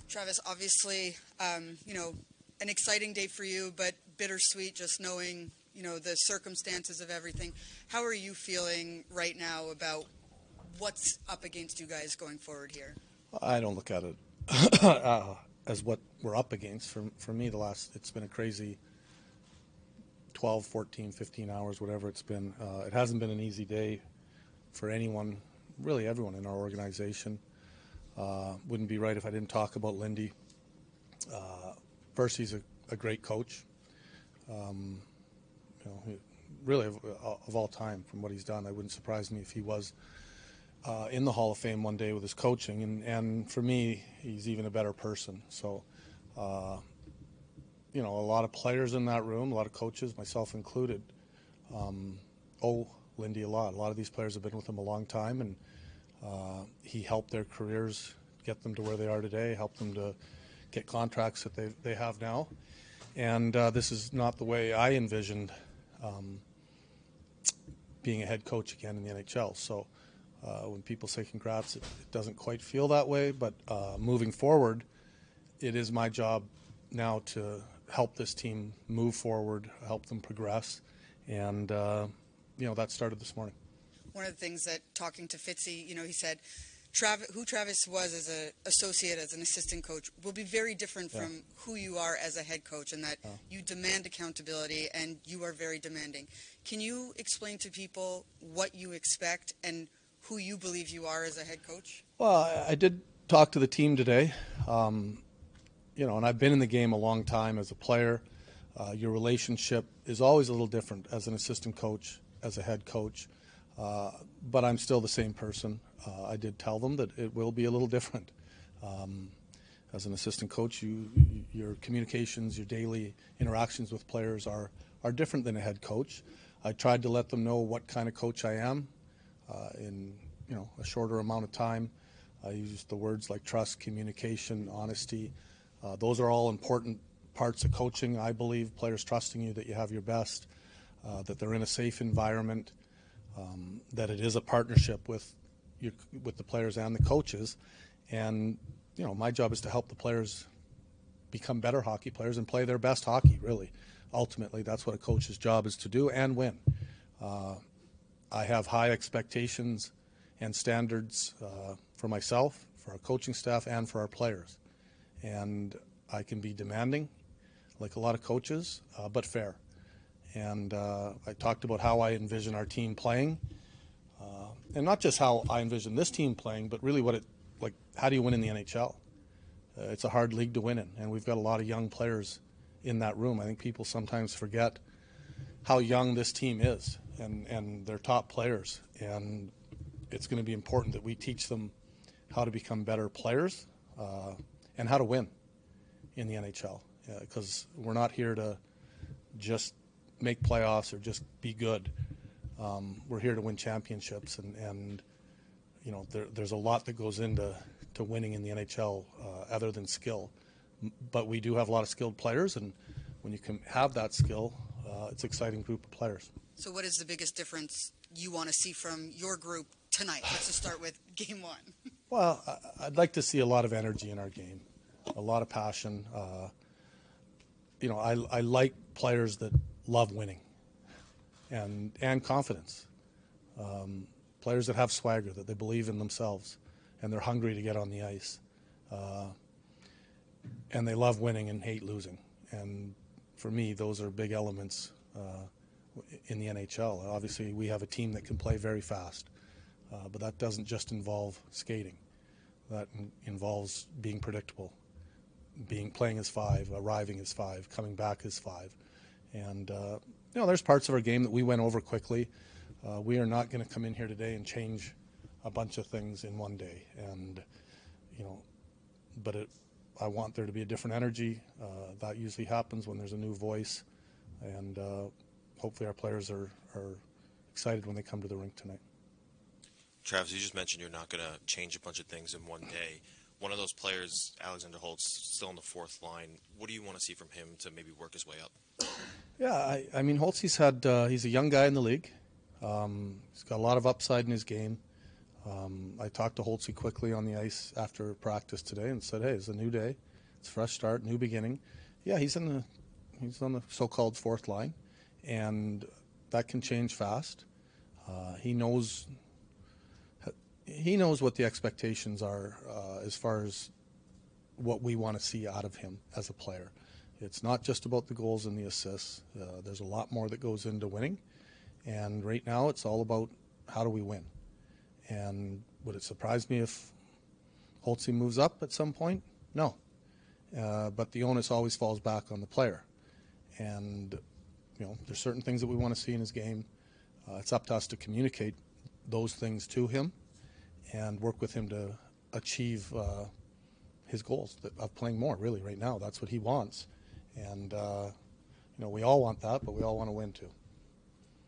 Travis, obviously, an exciting day for you, but bittersweet just knowing, the circumstances of everything. How are you feeling right now about what's up against you guys going forward here? I don't look at it as what we're up against. For me, it's been a crazy 12, 14, 15 hours, whatever it's been. It hasn't been an easy day for anyone, really everyone in our organization. Wouldn't be right if I didn't talk about Lindy. First, he's a great coach. Really of all time, from what he's done, it wouldn't surprise me if he was in the Hall of Fame one day with his coaching. And for me, he's even a better person. So, a lot of players in that room, a lot of coaches, myself included, owe Lindy a lot. A lot of these players have been with him a long time, and he helped their careers get them to where they are today, helped them to get contracts that they have now. And this is not the way I envisioned being a head coach again in the NHL. So when people say congrats, it doesn't quite feel that way. But moving forward, it is my job now to help this team move forward, help them progress. And, that started this morning. One of the things that talking to Fitzy, he said who Travis was as an associate, as an assistant coach, will be very different from who you are as a head coach, and that you demand accountability and you are very demanding. Can you explain to people what you expect and who you believe you are as a head coach? Well, I did talk to the team today, and I've been in the game a long time as a player. Your relationship is always a little different as an assistant coach, as a head coach, but I'm still the same person. I did tell them that it will be a little different. As an assistant coach, your communications, your daily interactions with players are different than a head coach. I tried to let them know what kind of coach I am in a shorter amount of time. I used the words like trust, communication, honesty. Those are all important parts of coaching. I believe players trusting you, that you have your best, that they're in a safe environment, that it is a partnership with the players and the coaches. And my job is to help the players become better hockey players and play their best hockey, really. Ultimately, that's what a coach's job is to do, and win. I have high expectations and standards for myself, for our coaching staff, and for our players. And I can be demanding, like a lot of coaches, but fair. And I talked about how I envision our team playing, and not just how I envision this team playing, but really how do you win in the NHL? It's a hard league to win in, and we've got a lot of young players in that room. I think people sometimes forget how young this team is, and they're top players. And it's going to be important that we teach them how to become better players and how to win in the NHL, because we're not here to just make playoffs or just be good. We're here to win championships, and there's a lot that goes into winning in the NHL other than skill. But we do have a lot of skilled players, and when you can have that skill, it's an exciting group of players. So what is the biggest difference you want to see from your group tonight? Let's just start with game one. Well, I'd like to see a lot of energy in our game, a lot of passion. I like players that love winning and confidence. Players that have swagger, that they believe in themselves, and they're hungry to get on the ice. And they love winning and hate losing. And for me, those are big elements in the NHL. Obviously, we have a team that can play very fast, but that doesn't just involve skating. That involves being predictable, playing as five, arriving as five, coming back as five. And, there's parts of our game that we went over quickly. We are not going to come in here today and change a bunch of things in one day. And, but I want there to be a different energy. That usually happens when there's a new voice. And hopefully our players are excited when they come to the rink tonight. Travis, you just mentioned you're not going to change a bunch of things in one day. One of those players, Alexander Holtz, still on the fourth line. What do you want to see from him to maybe work his way up? Yeah, I mean, Holtz, he's a young guy in the league. He's got a lot of upside in his game. I talked to Holtz quickly on the ice after practice today and said, hey, it's a new day. It's a fresh start, new beginning. Yeah, he's on the so-called fourth line, and that can change fast. He knows what the expectations are as far as what we want to see out of him as a player. It's not just about the goals and the assists. There's a lot more that goes into winning, and right now it's all about how do we win. And would it surprise me if Holtz moves up at some point? No. But the onus always falls back on the player. And, there's certain things that we want to see in his game. It's up to us to communicate those things to him and work with him to achieve his goals of playing more, really, right now. That's what he wants. And, we all want that, but we all want to win, too.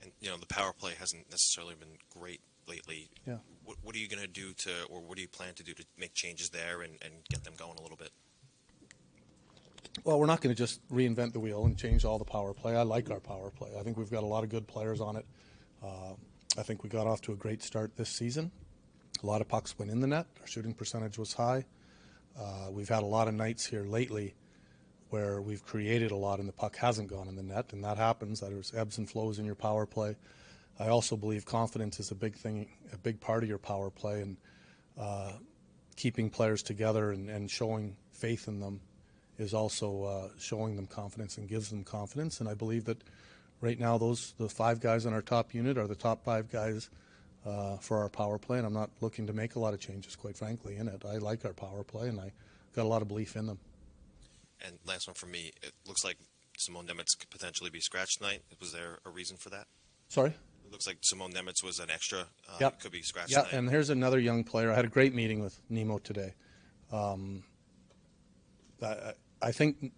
And, the power play hasn't necessarily been great lately. Yeah. What are you going to do or what do you plan to do to make changes there and get them going a little bit? Well, we're not going to just reinvent the wheel and change all the power play. I like our power play. I think we've got a lot of good players on it. I think we got off to a great start this season. A lot of pucks went in the net. Our shooting percentage was high. We've had a lot of nights here lately where we've created a lot and the puck hasn't gone in the net, and that happens. There's ebbs and flows in your power play. I also believe confidence is a big thing, a big part of your power play, and keeping players together and showing faith in them is also showing them confidence and gives them confidence. And I believe that right now the 5 guys on our top unit are the top 5 guys for our power play, and I'm not looking to make a lot of changes, quite frankly, in it. I like our power play, and I got a lot of belief in them. And last one for me, it looks like Simone Nemitz could potentially be scratched tonight. Was there a reason for that? Sorry? It looks like Simone Nemitz was an extra. Yep. Could be scratched Yeah, tonight. and here's another young player. I had a great meeting with Nemo today. I think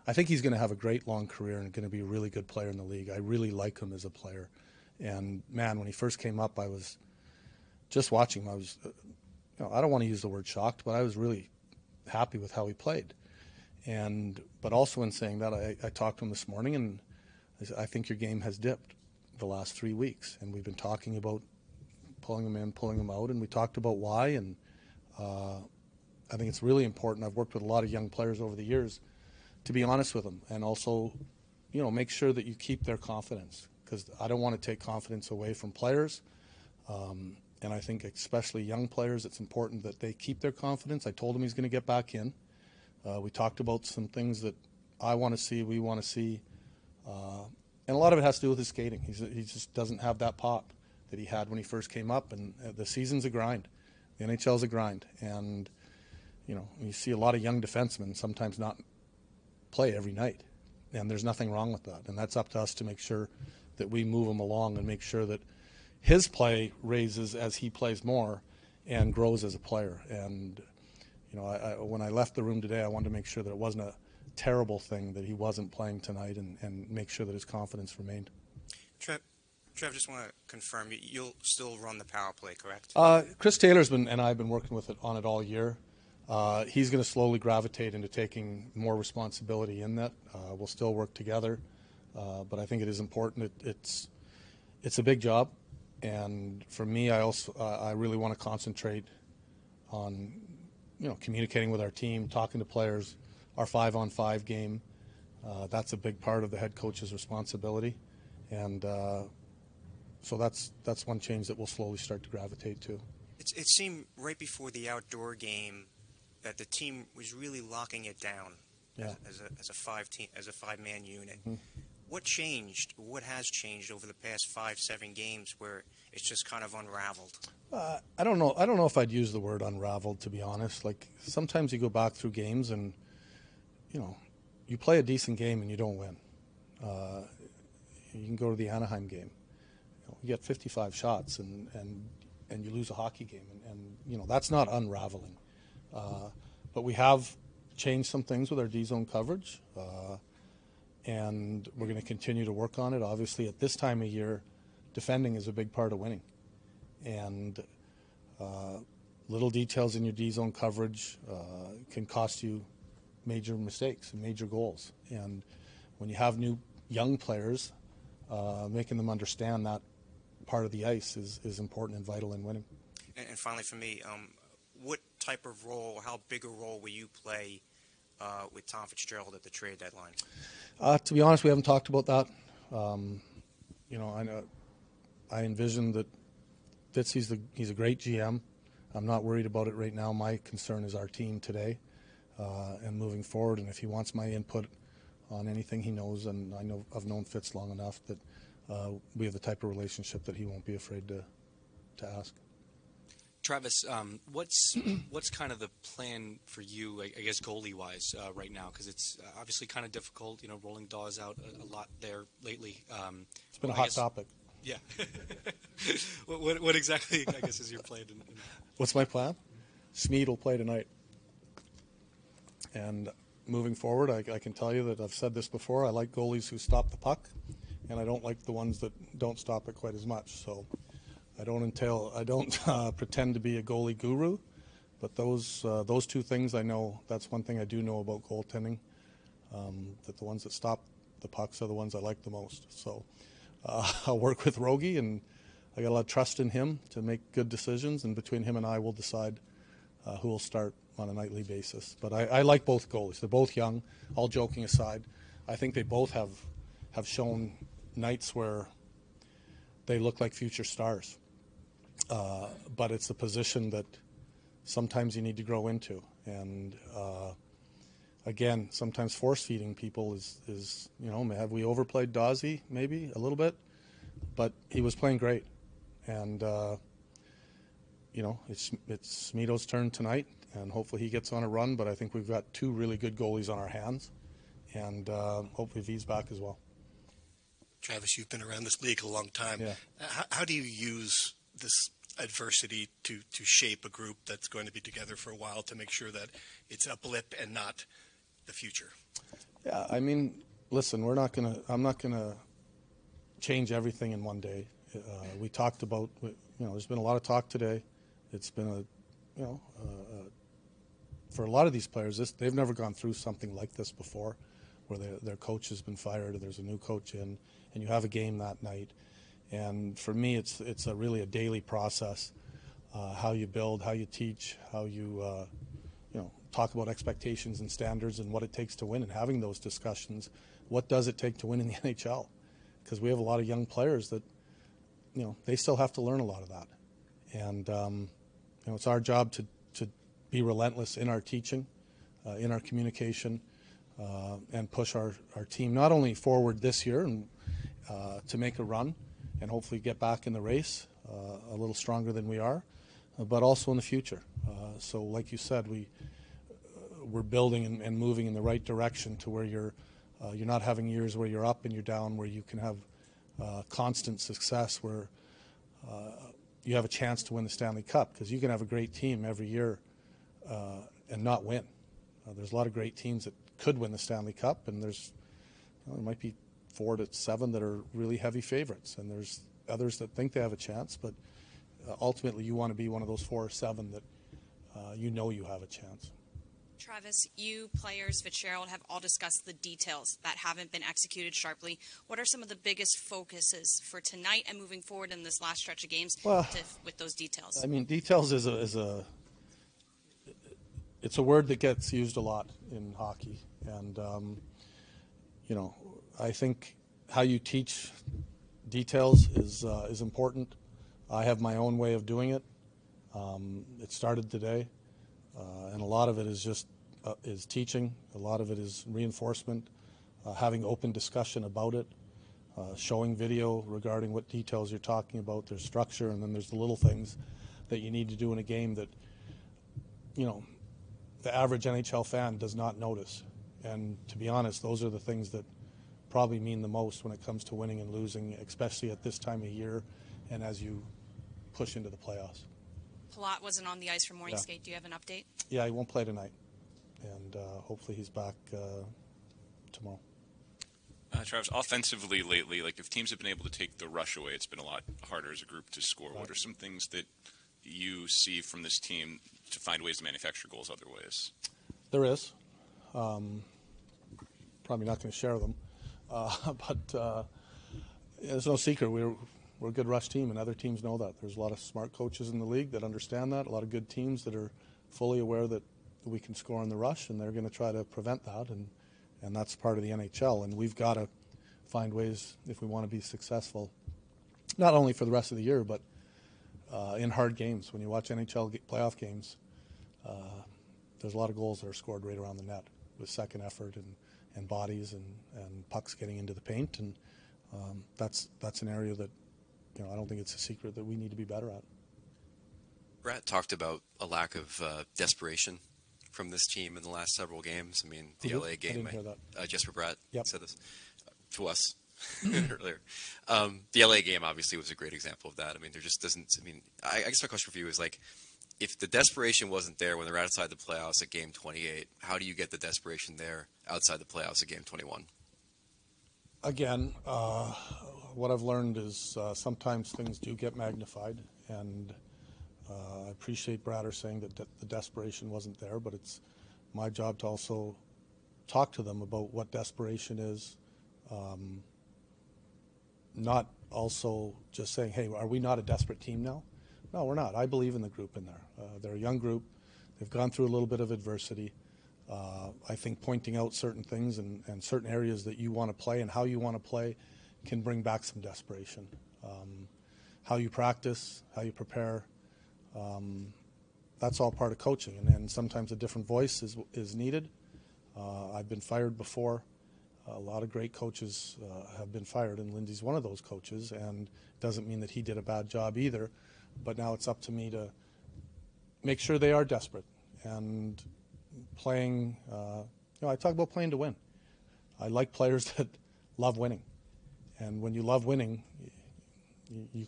he's going to have a great long career and going to be a really good player in the league. I really like him as a player. And, man, when he first came up, I was just watching him. I was, I don't want to use the word shocked, but I was really happy with how he played. But also in saying that, I talked to him this morning, and I think your game has dipped the last 3 weeks. And we've been talking about pulling him in, pulling him out, and we talked about why. And I think it's really important. I've worked with a lot of young players over the years to be honest with them and also, make sure that you keep their confidence, because I don't want to take confidence away from players. And I think especially young players, it's important that they keep their confidence. I told him he's going to get back in. We talked about some things that I want to see, we want to see. And a lot of it has to do with his skating. He just doesn't have that pop that he had when he first came up. And the season's a grind. The NHL's a grind. And, you see a lot of young defensemen sometimes not play every night. And there's nothing wrong with that. And that's up to us to make sure that we move him along and make sure that his play raises as he plays more and grows as a player. And, when I left the room today, I wanted to make sure that it wasn't a terrible thing that he wasn't playing tonight and make sure that his confidence remained. Trev, just want to confirm, you'll still run the power play, correct? Chris Taylor's and I have been working on it all year. He's going to slowly gravitate into taking more responsibility in that. We'll still work together, but I think it is important. It's a big job, and for me, I really want to concentrate on communicating with our team, talking to players, our 5-on-5 game. That's a big part of the head coach's responsibility, and so that's one change that we'll slowly start to gravitate to. It seemed right before the outdoor game that the team was really locking it down as a 5-man unit. Mm-hmm. What changed? What has changed over the past 5-7 games where it's just kind of unraveled? I don't know. I don't know if I'd use the word unraveled, to be honest. Like, sometimes you go back through games and, you play a decent game and you don't win. You can go to the Anaheim game. You get 55 shots and you lose a hockey game. And that's not unraveling. But we have changed some things with our D-zone coverage. And we're going to continue to work on it. Obviously, at this time of year, defending is a big part of winning. And little details in your D-zone coverage can cost you major mistakes and major goals. And when you have new young players, making them understand that part of the ice is important and vital in winning. And finally, for me, what type of role, how big a role will you play with Tom Fitzgerald at the trade deadline? To be honest, we haven't talked about that. I envision that Fitz, he's a great GM. I'm not worried about it right now. My concern is our team today and moving forward. And if he wants my input on anything, he knows, and I've known Fitz long enough that we have the type of relationship that he won't be afraid to ask. Travis, what's kind of the plan for you, I guess, goalie-wise right now? Because it's obviously kind of difficult. Rolling Dawes out a lot there lately. It's been a hot topic. Yeah. what exactly, I guess, is your plan? What's my plan? Smead will play tonight. And moving forward, I can tell you that I've said this before. I like goalies who stop the puck, and I don't like the ones that don't stop it quite as much. So I don't pretend to be a goalie guru, but those two things I know. That's one thing I do know about goaltending. That the ones that stop the pucks are the ones I like the most. So I'll work with Rogie, and I got a lot of trust in him to make good decisions. And between him and I, we'll decide who will start on a nightly basis. But I like both goalies. They're both young. All joking aside, I think they both have shown nights where they look like future stars. But it's a position that sometimes you need to grow into. And again, sometimes force-feeding people is have we overplayed Dawsey? Maybe a little bit. But he was playing great. And, it's Smeado's turn tonight, and hopefully he gets on a run. But I think we've got two really good goalies on our hands, and hopefully V's back as well. Travis, you've been around this league a long time. Yeah. How do you use this adversity to shape a group that's going to be together for a while to make sure that it's a blip and not the future? Yeah, I mean, listen, I'm not gonna change everything in one day. We talked about, there's been a lot of talk today. It's been for a lot of these players, they've never gone through something like this before, where their coach has been fired, or there's a new coach in, and you have a game that night. And for me, it's really a daily process. How you build, how you teach, how you talk about expectations and standards and what it takes to win, and having those discussions. What does it take to win in the NHL? Because we have a lot of young players that, they still have to learn a lot of that. And it's our job to be relentless in our teaching, in our communication, and push our team not only forward this year and to make a run and hopefully get back in the race a little stronger than we are, but also in the future. So like you said, we're building and moving in the right direction to where you're not having years where you're up and you're down, where you can have constant success, where you have a chance to win the Stanley Cup, because you can have a great team every year and not win. There's a lot of great teams that could win the Stanley Cup, and there might be 4 to 7 that are really heavy favorites, and there's others that think they have a chance, but ultimately you want to be one of those 4 or 7 that you have a chance. Travis, you players, Fitzgerald, have all discussed the details that haven't been executed sharply. What are some of the biggest focuses for tonight and moving forward in this last stretch of games with those details? I mean, details is it's a word that gets used a lot in hockey, and I think how you teach details is important. I have my own way of doing it. It started today, and a lot of it is just is teaching. A lot of it is reinforcement, having open discussion about it, showing video regarding what details you're talking about. There's structure, and then there's the little things that you need to do in a game that the average NHL fan does not notice. And to be honest, those are the things that probably mean the most when it comes to winning and losing, especially at this time of year and as you push into the playoffs. Palat wasn't on the ice for morning skate. Do you have an update? Yeah, he won't play tonight, and hopefully he's back tomorrow. Travis, offensively lately, if teams have been able to take the rush away, it's been a lot harder as a group to score. Right. What are some things that you see from this team to find ways to manufacture goals other ways? There is. Probably not going to share them. But there's no secret. We're a good rush team, and other teams know that. There's a lot of smart coaches in the league that understand that, a lot of good teams that are fully aware that we can score in the rush, and they're going to try to prevent that, and that's part of the NHL. And we've got to find ways, if we want to be successful, not only for the rest of the year, but in hard games. When you watch NHL playoff games, there's a lot of goals that are scored right around the net with second effort and bodies and pucks getting into the paint, and that's an area that, I don't think it's a secret that we need to be better at. Brett talked about a lack of desperation from this team in the last several games. I mean, the LA game, I didn't hear that. Jesper Bratt Yep. said this to us earlier. The LA game obviously was a great example of that. I mean, there just doesn't, I guess my question for you is, like, if the desperation wasn't there when they're outside the playoffs at game 28, how do you get the desperation there outside the playoffs at game 21? Again, what I've learned is sometimes things do get magnified, and I appreciate Bratter saying that the desperation wasn't there, but it's my job to also talk to them about what desperation is, not also just saying, hey, are we not a desperate team now? No, we're not. I believe in the group in there. They're a young group. They've gone through a little bit of adversity. I think pointing out certain things and certain areas that you want to play and how you want to play can bring back some desperation. How you practice, how you prepare, that's all part of coaching. And sometimes a different voice is needed. I've been fired before. A lot of great coaches have been fired, and Lindsay's one of those coaches, and it doesn't mean that he did a bad job either. But now it's up to me to make sure they are desperate and playing. I talk about playing to win. I like players that love winning, and when you love winning, you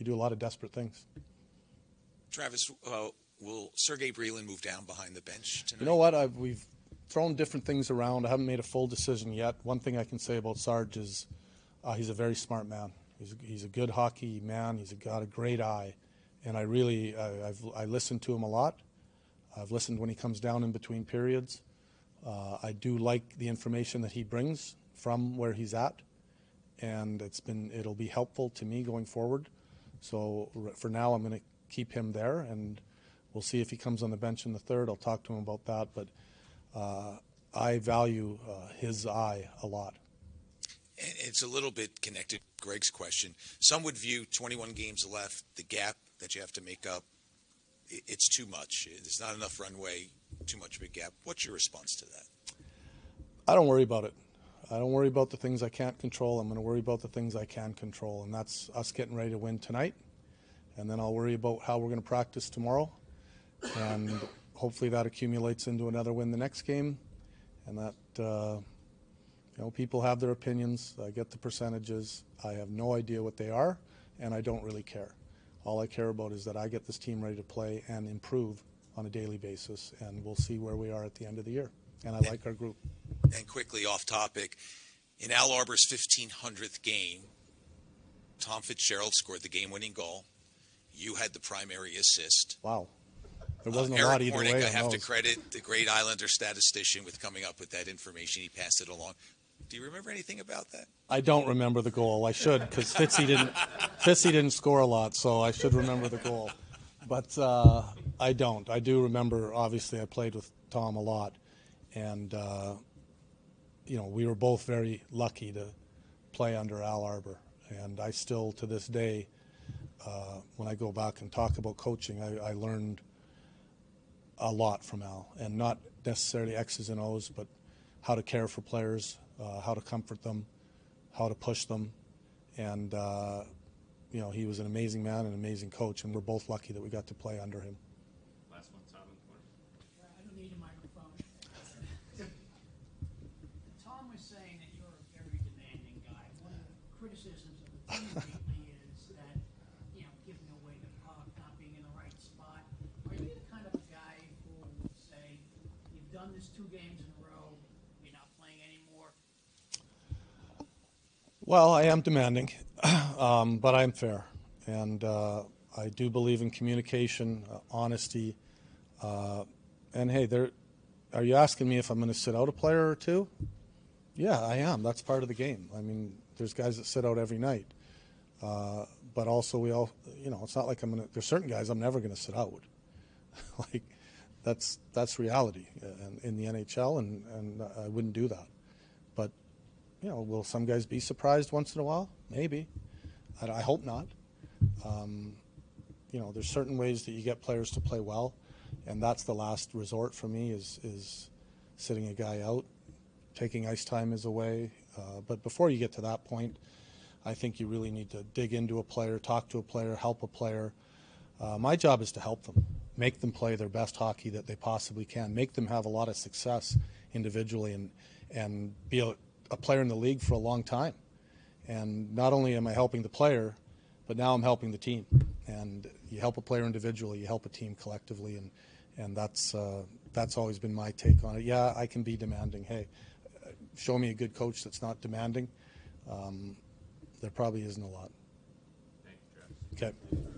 do a lot of desperate things. Travis, will Sergei Bobrovsky move down behind the bench tonight? You know what? We've thrown different things around. I haven't made a full decision yet. One thing I can say about Sarge is he's a very smart man. He's a good hockey man. He's got a great eye, and I listen to him a lot. I've listened when he comes down in between periods. I do like the information that he brings from where he's at, and it'll be helpful to me going forward. So for now, I'm going to keep him there, and we'll see if he comes on the bench in the third. I'll talk to him about that, but I value his eye a lot. And it's a little bit connected to Greg's question. Some would view 21 games left, the gap that you have to make up, it's too much. There's not enough runway, too much of a gap. What's your response to that? I don't worry about it. I don't worry about the things I can't control. I'm going to worry about the things I can control, and that's us getting ready to win tonight. And then I'll worry about how we're going to practice tomorrow. And hopefully that accumulates into another win the next game. And that, people have their opinions. I get the percentages. I have no idea what they are, and I don't really care. All I care about is that I get this team ready to play and improve on a daily basis, and we'll see where we are at the end of the year. And I like our group. And quickly off topic, in Al Arbor's 1,500th game, Tom Fitzgerald scored the game-winning goal. You had the primary assist. Wow. There wasn't a Eric lot either Mornick, way. I have to credit the great Islander statistician with coming up with that information. He passed it along. Do you remember anything about that? I don't remember the goal. I should, because Fitzy didn't score a lot, so I should remember the goal. But I don't. I do remember, obviously, I played with Tom a lot. And, we were both very lucky to play under Al Arbor. And I still, to this day, when I go back and talk about coaching, I learned a lot from Al. And not necessarily X's and O's, but how to care for players, how to comfort them, how to push them. And, he was an amazing man, an amazing coach, and we're both lucky that we got to play under him. Last one, Tom. I don't need a microphone. Tom was saying that you're a very demanding guy. One of the criticisms of the team lately is that, giving away the puck, not being in the right spot. Are you the kind of a guy who would say, you've done this 2 games in a row, you're not playing anymore? Well, I am demanding, but I'm fair. And I do believe in communication, honesty. And, hey, are you asking me if I'm going to sit out a player or two? Yeah, I am. That's part of the game. I mean, there's guys that sit out every night. but also we all, it's not like there's certain guys I'm never going to sit out. Like, that's reality in the NHL, and I wouldn't do that. But, will some guys be surprised once in a while? Maybe. I hope not. There's certain ways that you get players to play well, and that's the last resort for me is sitting a guy out. Taking ice time is a way. But before you get to that point, I think you really need to dig into a player, talk to a player, help a player. My job is to help them, make them play their best hockey that they possibly can, make them have a lot of success individually, and be a player in the league for a long time. And not only am I helping the player, but now I'm helping the team. And you help a player individually, you help a team collectively, and that's always been my take on it. Yeah, I can be demanding. Hey, show me a good coach that's not demanding. There probably isn't a lot. Thank you, Travis. Okay.